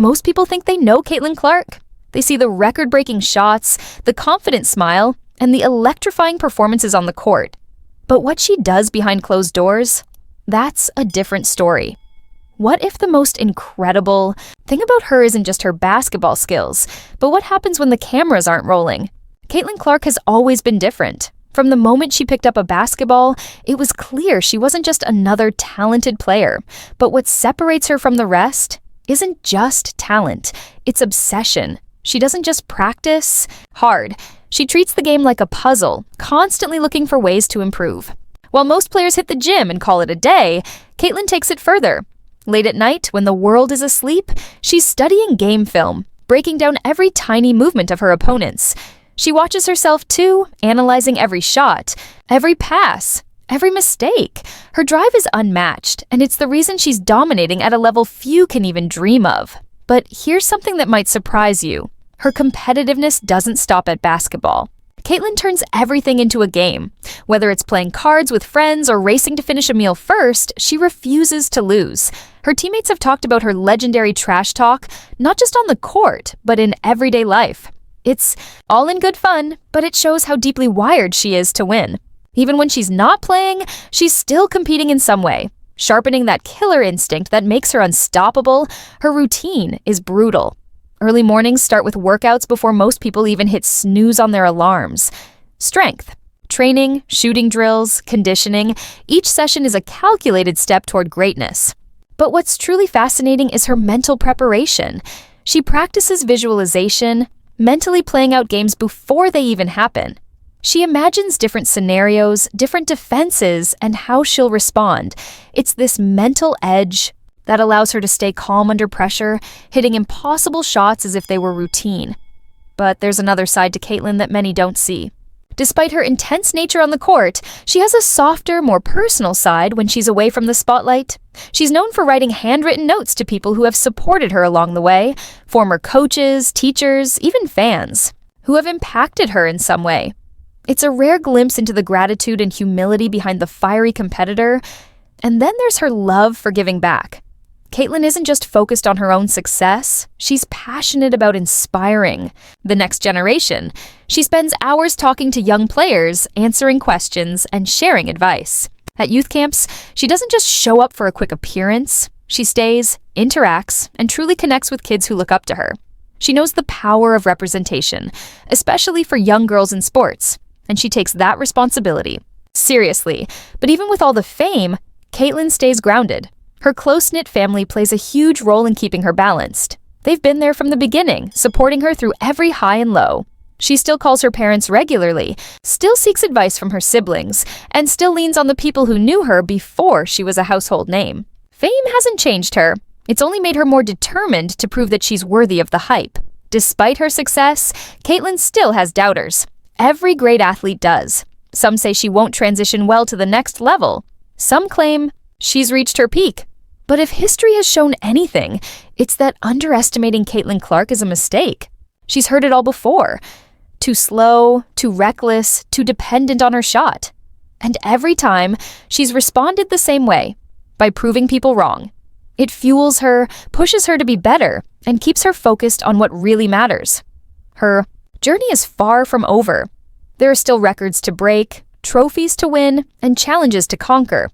Most people think they know Caitlin Clark. They see the record-breaking shots, the confident smile, and the electrifying performances on the court. But what she does behind closed doors, that's a different story. What if the most incredible thing about her isn't just her basketball skills, but what happens when the cameras aren't rolling? Caitlin Clark has always been different. From the moment she picked up a basketball, it was clear she wasn't just another talented player. But what separates her from the rest isn't just talent, it's obsession. She doesn't just practice hard. She treats the game like a puzzle, constantly looking for ways to improve. While most players hit the gym and call it a day, Caitlin takes it further. Late at night, when the world is asleep, she's studying game film, breaking down every tiny movement of her opponents. She watches herself too, analyzing every shot, every pass, every mistake. Her drive is unmatched, and it's the reason she's dominating at a level few can even dream of. But here's something that might surprise you. Her competitiveness doesn't stop at basketball. Caitlin turns everything into a game. Whether it's playing cards with friends or racing to finish a meal first, she refuses to lose. Her teammates have talked about her legendary trash talk, not just on the court, but in everyday life. It's all in good fun, but it shows how deeply wired she is to win. Even when she's not playing, she's still competing in some way. Sharpening that killer instinct that makes her unstoppable, her routine is brutal. Early mornings start with workouts before most people even hit snooze on their alarms. Strength, training, shooting drills, conditioning, each session is a calculated step toward greatness. But what's truly fascinating is her mental preparation. She practices visualization, mentally playing out games before they even happen. She imagines different scenarios, different defenses, and how she'll respond. It's this mental edge that allows her to stay calm under pressure, hitting impossible shots as if they were routine. But there's another side to Caitlin that many don't see. Despite her intense nature on the court, she has a softer, more personal side when she's away from the spotlight. She's known for writing handwritten notes to people who have supported her along the way, former coaches, teachers, even fans, who have impacted her in some way. It's a rare glimpse into the gratitude and humility behind the fiery competitor, and then there's her love for giving back. Caitlin isn't just focused on her own success, she's passionate about inspiring the next generation. She spends hours talking to young players, answering questions, and sharing advice. At youth camps, she doesn't just show up for a quick appearance. She stays, interacts, and truly connects with kids who look up to her. She knows the power of representation, especially for young girls in sports, and she takes that responsibility seriously. But even with all the fame, Caitlin stays grounded. Her close-knit family plays a huge role in keeping her balanced. They've been there from the beginning, supporting her through every high and low. She still calls her parents regularly, still seeks advice from her siblings, and still leans on the people who knew her before she was a household name. Fame hasn't changed her. It's only made her more determined to prove that she's worthy of the hype. Despite her success, Caitlin still has doubters. Every great athlete does. Some say she won't transition well to the next level. Some claim she's reached her peak. But if history has shown anything, it's that underestimating Caitlin Clark is a mistake. She's heard it all before. Too slow, too reckless, too dependent on her shot. And every time, she's responded the same way, by proving people wrong. It fuels her, pushes her to be better, and keeps her focused on what really matters. Her journey is far from over. There are still records to break, trophies to win, and challenges to conquer.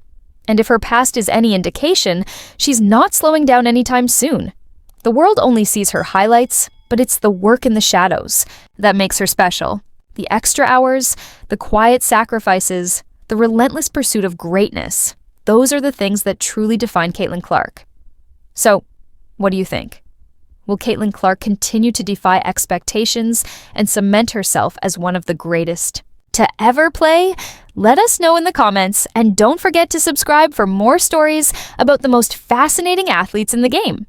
And if her past is any indication, she's not slowing down anytime soon. The world only sees her highlights, but it's the work in the shadows that makes her special. The extra hours, the quiet sacrifices, the relentless pursuit of greatness. Those are the things that truly define Caitlin Clark. So, what do you think? Will Caitlin Clark continue to defy expectations and cement herself as one of the greatest to ever play? Let us know in the comments, and don't forget to subscribe for more stories about the most fascinating athletes in the game.